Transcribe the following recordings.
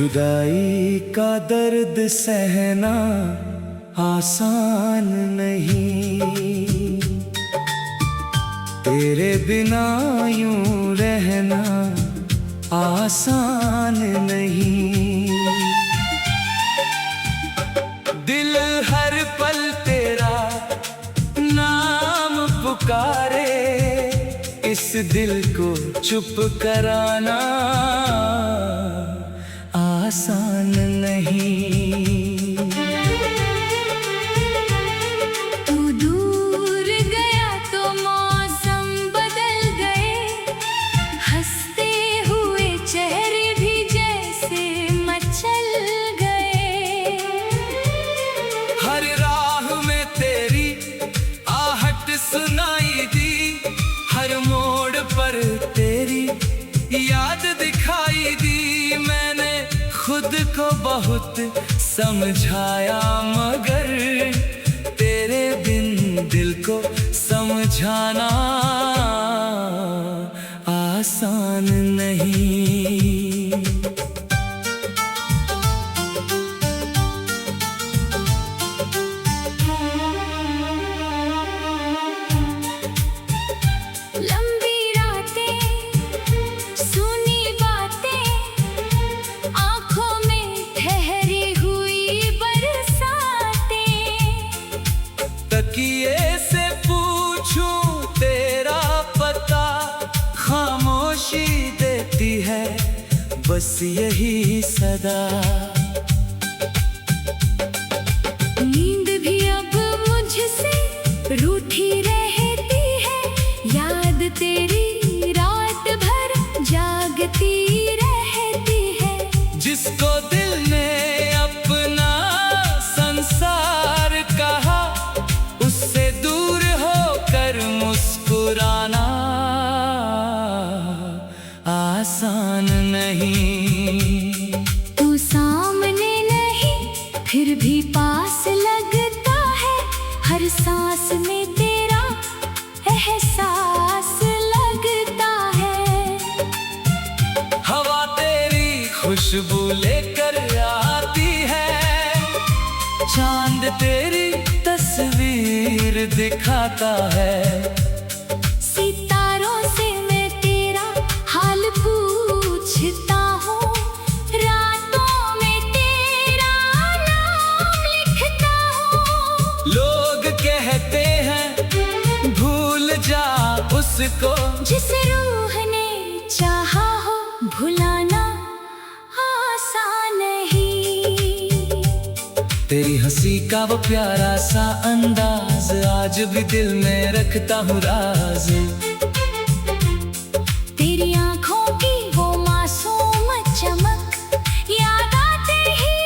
जुदाई का दर्द सहना आसान नहीं, तेरे बिना यूं रहना आसान नहीं। दिल हर पल तेरा नाम पुकारे, इस दिल को चुप कराना आसान नहीं। तू दूर गया तो मौसम बदल गए, हंसते हुए चेहरे भी जैसे मचल गए। हर राह में तेरी आहट सुनाई दी, हर मोड़ पर तेरी याद दिखाई दी। मैंने खुद को बहुत समझाया, मगर तेरे बिन दिल को समझाना आसान नहीं। लंबी रातें, सुनी बातें, आंखों में ठहरी हुई बरसातें। तकिए से पूछूं तेरा पता, खामोशी देती है बस यही सदा। नींद भी अब मुझसे रूठी रहती है, याद तेरी रात भर जागती रहती है। जिसको दिल ने अपना संसार कहा, उससे दूर होकर मुस्कुराना आसान नहीं। तू सामने नहीं फिर भी पास लगता है, हर सांस में तेरा एहसास लगता है। हवा तेरी खुशबू लेकर आती है, चांद तेरी तस्वीर दिखाता है। सितारों से मैं तेरा हाल पूछता हूँ, रातों में तेरा नाम लिखता हूँ। लोग कहते हैं भूल जा उसको, जिस रूह ने चाहा हो भुलाना आसान नहीं। तेरी हंसी का वो प्यारा सा अंदाज, आज भी दिल में रखता हूँ राज। तेरी आंखों की वो मासूम चमक, याद आते ही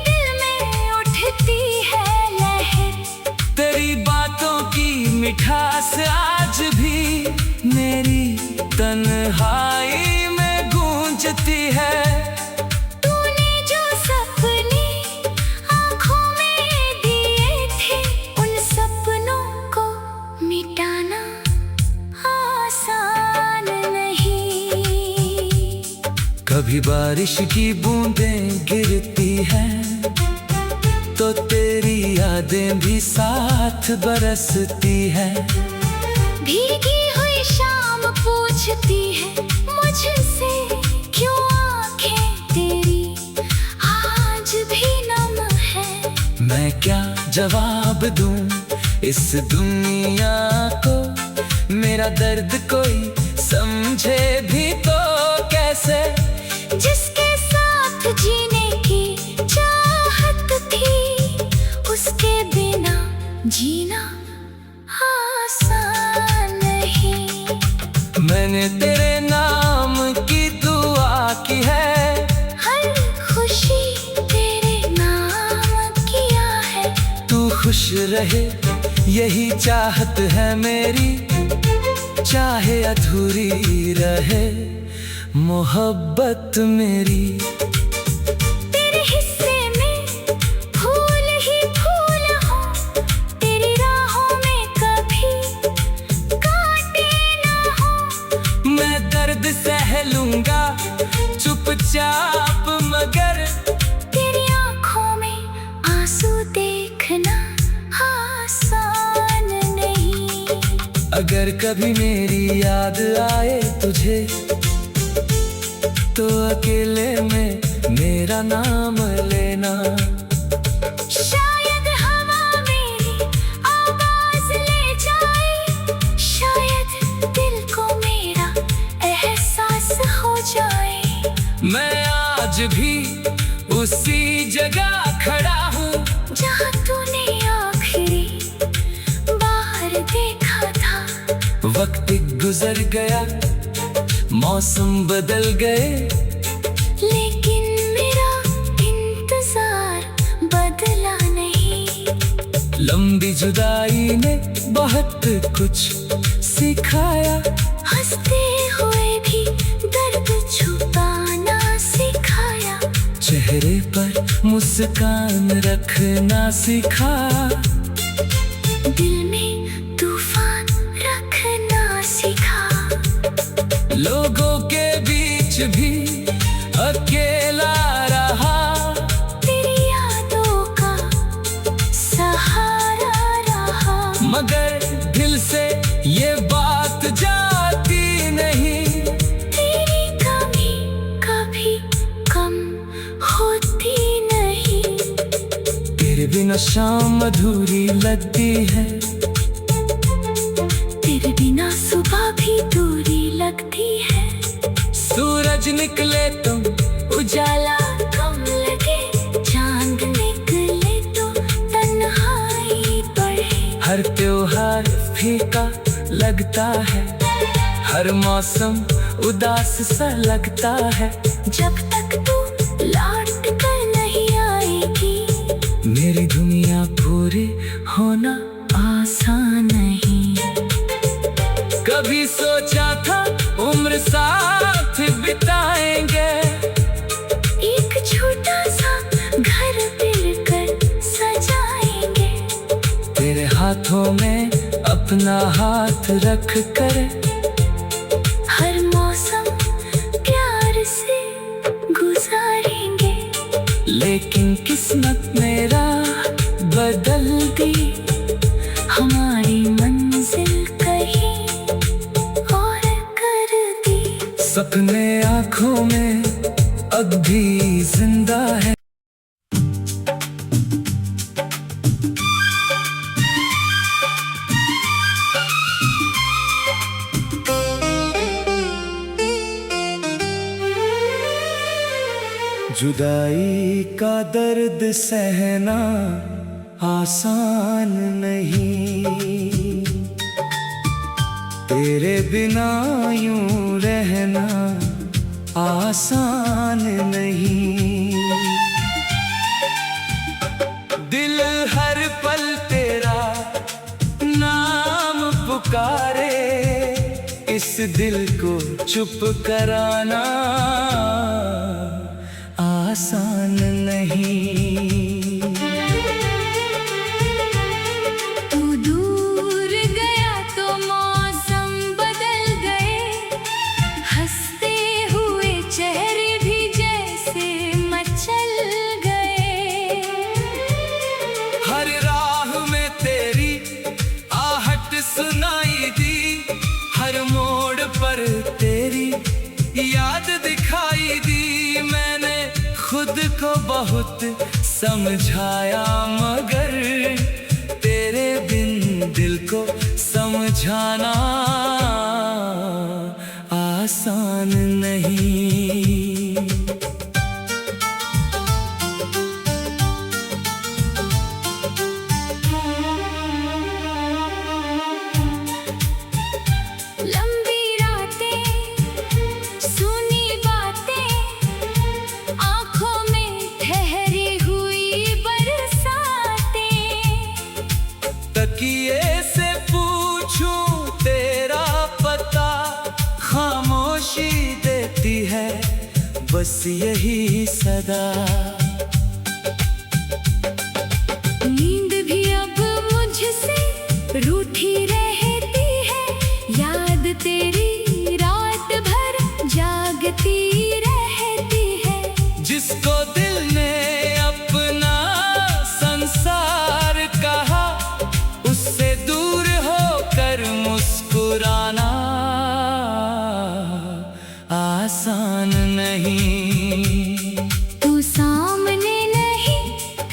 दिल में उठती है लहर। तेरी बातों की मिठास आज भी मेरी तन्हाई में गूंजती है। तूने जो सपने आंखों में दिए थे, उन सपनों को मिटाना आसान नहीं। कभी बारिश की बूंदें गिरती हैं, तो तेरी यादें भी साथ बरसती हैं। भीगी हुई शाम पूछती है मुझसे, क्यों आंखें तेरी आज भी नम है। मैं क्या जवाब दूं इस दुनिया को, मेरा दर्द कोई समझे भी तो कैसे। जिसके साथ जीने की चाहत थी, उसके बिना जीना आसान नहीं। मैंने तेरे नाम की दुआ की है, हर खुशी तेरे नाम किया है। तू खुश रहे यही चाहत है मेरी, चाहे अधूरी रहे मोहब्बत मेरी। तेरे हिस्से में फूल ही फूल हो, तेरी राहों में कभी कांटे ना हो। मैं दर्द सह लूंगा चुपचाप, मगर कभी मेरी याद आए तुझे तो अकेले में मेरा नाम लेना। शायद हवा मेरी आवाज ले जाए, शायद दिल को मेरा एहसास हो जाए। मैं आज भी उसी जगह खड़ा हूँ जहाँ तूने आखिरी बार देखा था। वक्त गुजर गया, मौसम बदल गए, लेकिन मेरा इंतजार बदला नहीं। लंबी जुदाई ने बहुत कुछ सिखाया, हंसते हुए भी दर्द छुपाना सिखाया। चेहरे पर मुस्कान रखना सिखा, दिल में तूफान रखना सिखा। लोगों के बीच भी अकेला रहा, तेरी यादों का सहारा रहा। मगर दिल से ये बात जाती नहीं, तेरी कमी कभी कम होती नहीं। तेरे बिना शाम अधूरी लगती है, तेरे बिना सुबह भी दूरी लगती है। सूरज निकले तो उजाला कम लगे, चांद निकले तो तन्हाई बढ़े। हर त्योहार फीका लगता है, हर मौसम उदास सा लगता है। जब तक तू लौट कर नहीं आएगी, मेरी दुनिया पूरी होना आसान नहीं। कभी सोचा था उम्र साथ बिताएंगे, एक छोटा सा घर मिलकर सजाएंगे। तेरे हाथों में अपना हाथ रख कर, हर मौसम प्यार से गुजारेंगे। लेकिन किस्मत मेरा बदल दी, हमारी मंजिल कहीं और कर दी। सपने आँखों में अब भी जिंदा है। जुदाई का दर्द सहना आसान नहीं, तेरे बिना यूं रहना आसान नहीं। दिल हर पल तेरा नाम पुकारे, इस दिल को चुप कराना आसान नहीं। तू दूर गया तो मौसम बदल गए, हंसते हुए चेहरे भी जैसे मचल गए। हर राह में तेरी आहट सुनाई दी, हर मोड़ पर तेरी याद दिखाई दी। मैंने खुद को बहुत समझाया, मगर तेरे बिन दिल को समझाना आसान नहीं। लंबी रातें, सुनी बातें, आंखों में ठहरी हुई बरसातें। तकिए से पूछूं तेरा पता, खामोशी देती है बस यही सदा। नींद भी अब मुझसे रूठी रहती है, याद तेरी रात भर जागती रहती है। जिसको दिल ने अपना संसार कहा, उससे दूर होकर मुस्कुरा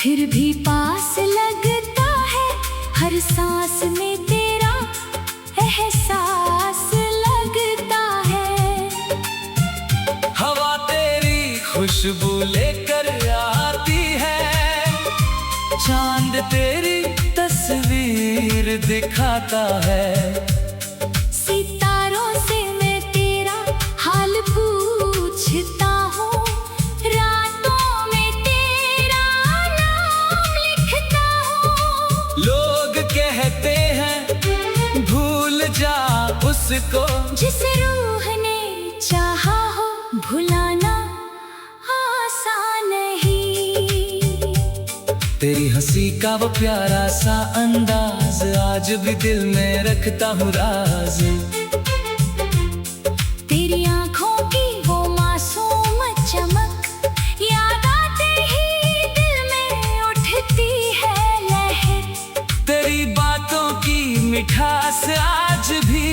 फिर भी पास लगता है, हर सांस में तेरा एहसास लगता है। हवा तेरी खुशबू लेकर आती है, चांद तेरी तस्वीर दिखाता है। सितारों से मैं तेरा हाल पूछता हूँ, रातों में तेरा नाम लिखता हूँ। लोग कहते हैं भूल जा उसको, जिस रूह ने चाहा हो भुलाना आसान नहीं। तेरी हंसी का वो प्यारा सा अंदाज, आज भी दिल में रखता हूँ राज। तेरी आंखों की वो मासूम चमक, याद आते ही दिल में उठती है लहर। तेरी बातों की मिठास आज भी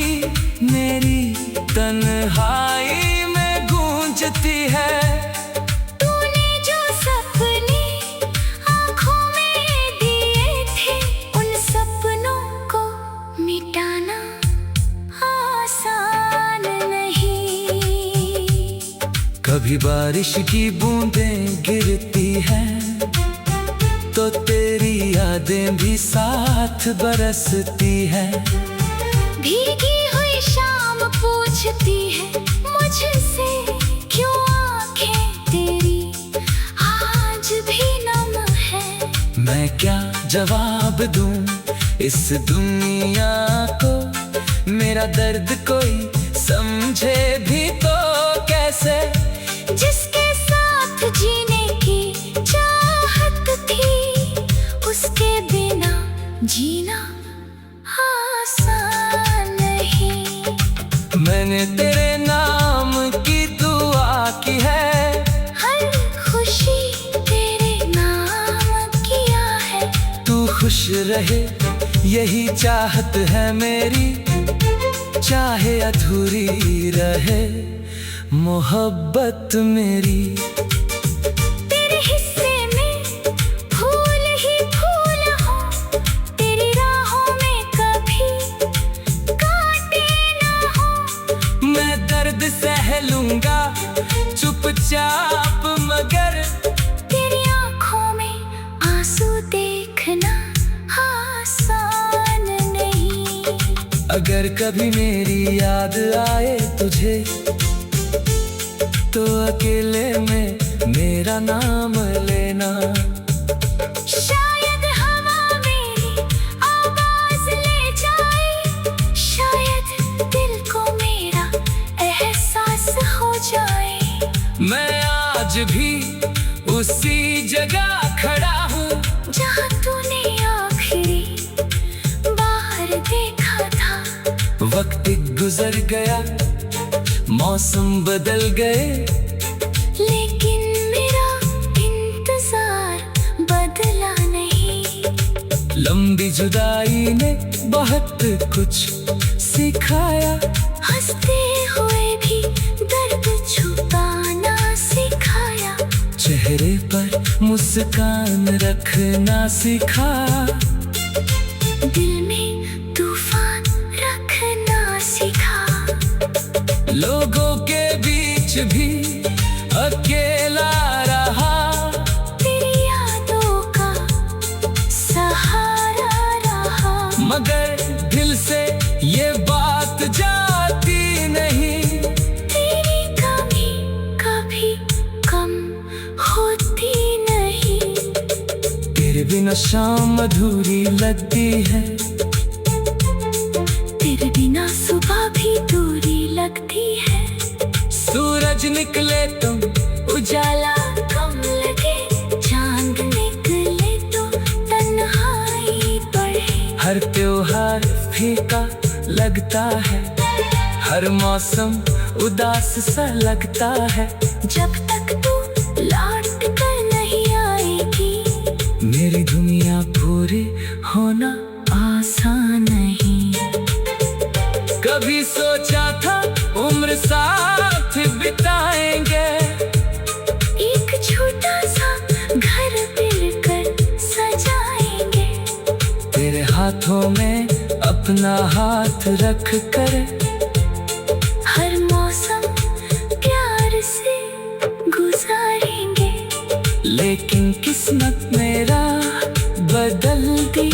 मेरी तन्हाई में गूंजती है। तूने जो सपने आँखों में दिए थे, उन सपनों को मिटाना आसान नहीं। कभी बारिश की बूंदें गिरती हैं, तो तेरी यादें भी साथ बरसती हैं। भीगी हुई शाम पूछती है मुझसे, क्यों आंखें तेरी आज भी नम है। मैं क्या जवाब दूं इस दुनिया को, मेरा दर्द कोई समझे भी तो कैसे। जिसके साथ जीने की चाहत थी, उसके बिना जीना आसान नहीं। मैंने तेरे नाम की दुआ की है, हर खुशी तेरे नाम किया है। तू खुश रहे यही चाहत है मेरी, चाहे अधूरी रहे मोहब्बत मेरी। तेरे हिस्से में फूल ही फूल हो, तेरी राहों में कभी कांटे ना हो। मैं दर्द सह लूंगा चुपचाप, मगर तेरी आंखों में आंसू देखना आसान नहीं। अगर कभी मेरी याद आए तुझे, तो अकेले में मेरा नाम लेना। शायद हवा मेरी आवाज ले जाए, शायद दिल को मेरा एहसास हो जाए। मैं आज भी उसी जगह खड़ा हूँ, जहाँ तूने आखिरी बार देखा था। वक्त गुजर गया, मौसम बदल गए, लेकिन मेरा इंतजार बदला नहीं। लंबी जुदाई ने बहुत कुछ सिखाया, हंसते हुए भी दर्द छुपाना सिखाया। चेहरे पर मुस्कान रखना सिखाया। दिल में तूफान रखना सिखा। लोगों के बीच भी अकेला रहा, तेरी यादों का सहारा रहा। मगर दिल से ये बात जाती नहीं, तेरी कमी कभी कम होती नहीं। तेरे बिना शाम अधूरी लगती है, तेरे बिना सुबह भी दूरी लगती है। सूरज निकले तो उजाला कम लगे, चांद निकले तो तन्हाई बढ़े। हर त्योहार फीका लगता है, हर मौसम उदास सा लगता है। जब तक तू लौट कर नहीं आएगी, मेरी दुनिया पूरी होना आसान नहीं। कभी सोचा था उम्र साथ बिताएंगे, एक छोटा सा घर मिलकर होठों में अपना हाथ रख कर हर मौसम प्यार से गुजारेंगे। लेकिन किस्मत मेरा बदल दी,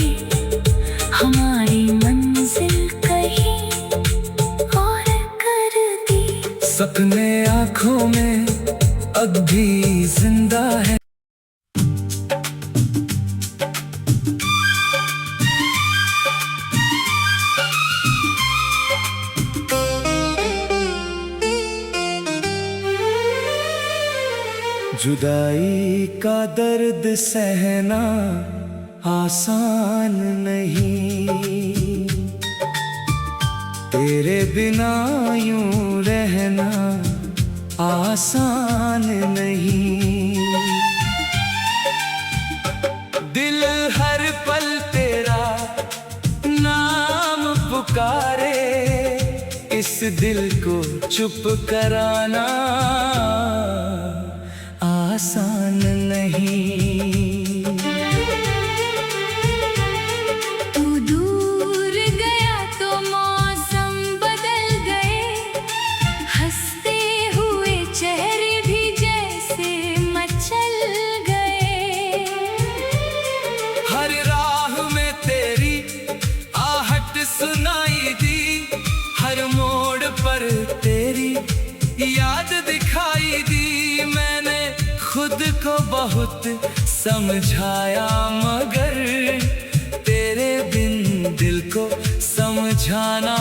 हमारी मंजिल कहीं और कर दी। सपने आँखों में अब भी जिंदा है। जुदाई का दर्द सहना आसान नहीं, तेरे बिना यूं रहना आसान नहीं। दिल हर पल तेरा नाम पुकारे, इस दिल को चुप कराना आसान नहीं। तू दूर गया तो मौसम बदल गए, हंसते हुए चेहरे भी जैसे मचल गए। हर राह में तेरी आहट सुनाई दी, हर मोड़ पर तेरी याद दिखाई दी। मैंने खुद को बहुत समझाया, मगर तेरे बिन दिल को समझाना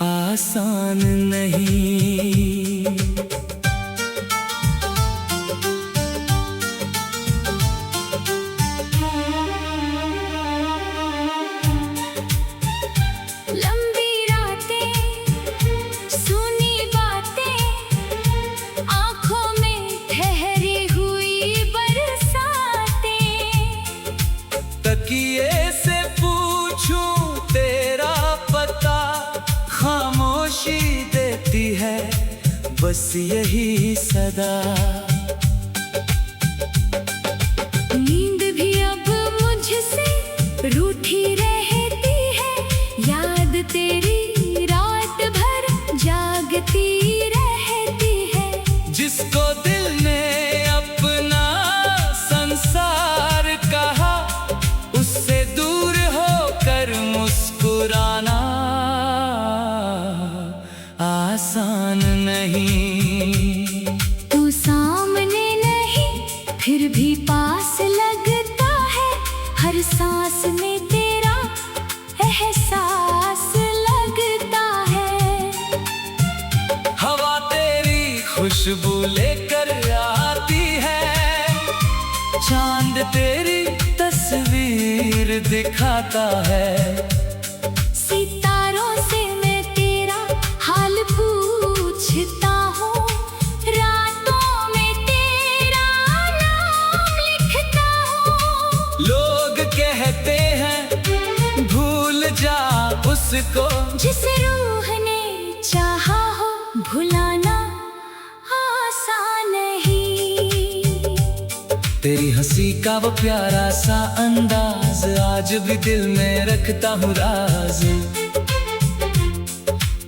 आसान नहीं। लंबी रातें, सुनी बातें, आंखों में ठहरी हुई बरसातें। तकिए से पूछूं तेरा पता, खामोशी देती है बस यही सदा। नींद भी अब मुझसे रूठी रहती है, याद तेरी रात भर जागती रहती है। जिसको दिल ने अपना संसार कहा, उससे दूर होकर मुस्कुराना आसान नहीं। तू सामने नहीं फिर भी पास लगता है, हर सांस में तेरा एहसास लगता है। हवा तेरी खुशबू लेकर आती है, चांद तेरी तस्वीर दिखाता है। सितारों से मैं तेरा हाल पूछता हूँ, रातों में तेरा नाम लिखता हूँ। लोग कहते हैं भूल जा उसको, जिस रूह ने चाहा हो भुलाना आसान नहीं। तेरी हंसी का वो प्यारा सा अंदाज, आज भी दिल में रखता हूँ राज।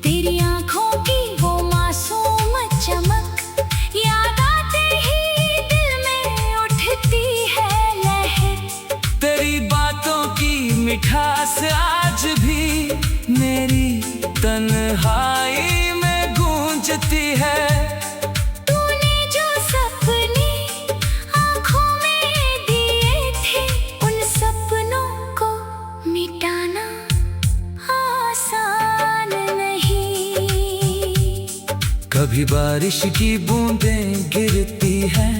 तेरी आंखों की वो मासूम चमक, याद आते ही दिल में उठती है लहर। तेरी बातों की मिठास आज भी मेरी तन्हाई में गूंजती है। तूने जो सपने आंखों में दिए थे, उन सपनों को मिटाना आसान नहीं। कभी बारिश की बूंदें गिरती हैं,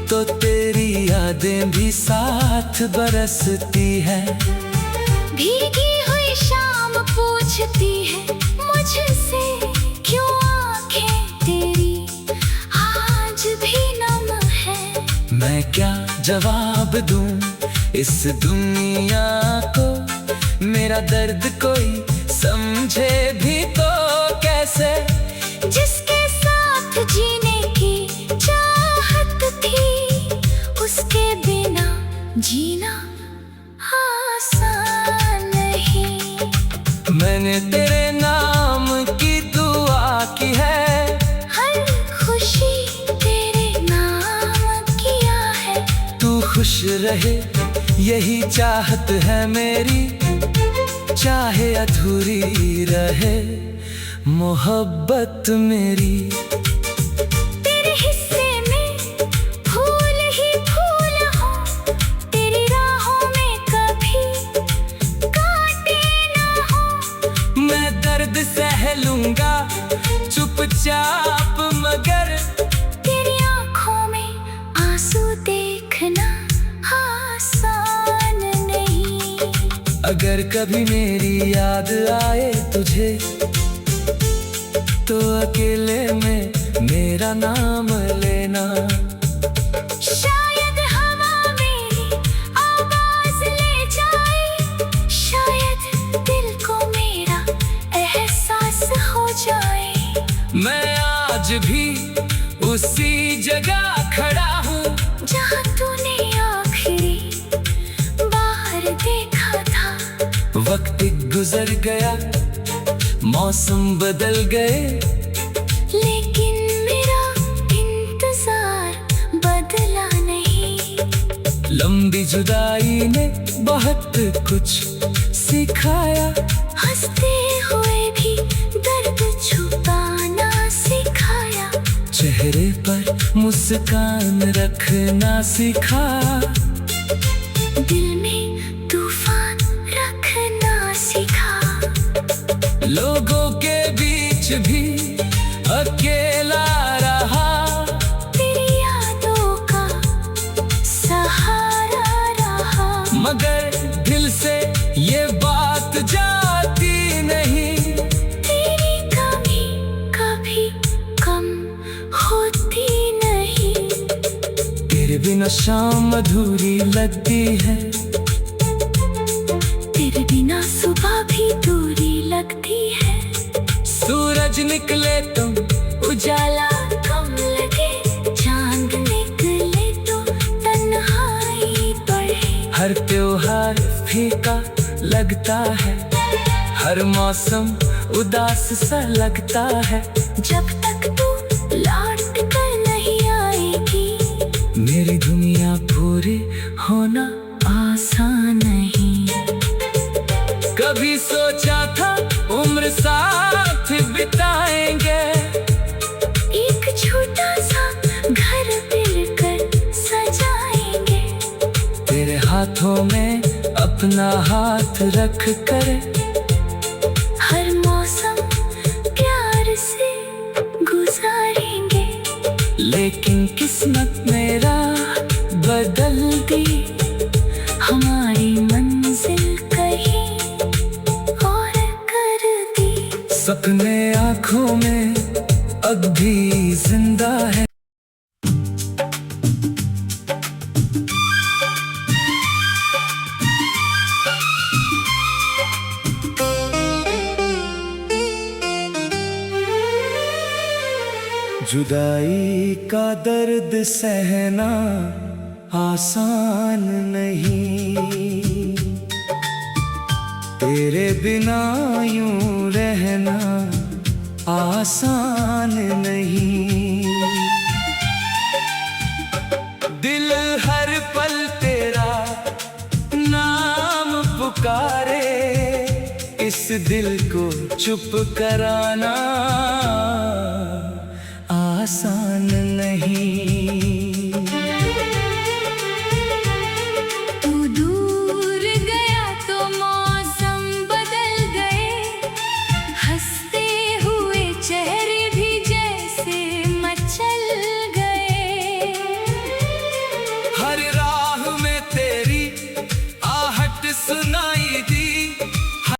तो तेरी यादें भी साथ बरसती हैं। भीगी हुई शाम पूछती है मुझसे, क्यों आंखें तेरी आज भी नम है। मैं क्या जवाब दूं इस दुनिया को, मेरा दर्द कोई समझे भी तो कैसे। जिसके साथ जीने की चाहत थी, उसके बिना जीना मैंने तेरे नाम की दुआ की है, हर खुशी तेरे नाम किया है। तू खुश रहे यही चाहत है मेरी, चाहे अधूरी रहे मोहब्बत मेरी। तेरे हिस्से में फूल ही फूल हो, तेरी राहों में कभी कांटे ना हो। मैं दर्द सह लूंगा चुपचाप, मगर तेरी आंखों में आंसू देखना आसान नहीं। अगर कभी मेरी याद आए तुझे, तो अकेले में मेरा नाम लेना। शायद हवा मेरी आवाज ले जाए, शायद दिल को मेरा एहसास हो जाए। मैं आज भी उसी जगह खड़ा हूँ जहाँ तूने आखिरी बाहर देखा था। वक्त गुजर गया, मौसम बदल गए, लेकिन मेरा इंतजार बदला नहीं। लंबी जुदाई ने बहुत कुछ सिखाया, हंसते हुए भी दर्द छुपाना सिखाया। चेहरे पर मुस्कान रखना सिखा, दिल में तूफान रखना सिखा। लोगों के बीच भी अकेला रहा, तेरी यादों का सहारा रहा। मगर दिल से ये बात जाती नहीं, तेरी कमी कभी कम होती नहीं। तेरे बिना शाम अधूरी लगती है, तेरे बिना सुबह भी दूरी लगती है। सूरज निकले तुम उजाला कम लगे, चांद निकले तो तन्हाई बढ़े। हर त्योहार फीका लगता है, हर मौसम उदास सा लगता है। जब तक तू लौट कर नहीं आएगी, मेरी दुनिया पूरी होना आसान नहीं। कभी सोचा था उम्र साथ बिताएंगे, एक छोटा सा घर मिलकर सजाएंगे। तेरे हाथों में अपना हाथ रख कर, हर मौसम प्यार से गुजारेंगे। लेकिन किस्मत मेरा बदल दी, हमारी मंजिल कहीं और कर दी। सपने आँखों में अब भी जिंदा है। जुदाई का दर्द सहना आसान नहीं, तेरे बिना यूं रहना आसान नहीं। दिल हर पल तेरा नाम पुकारे, इस दिल को चुप कराना आसान नहीं।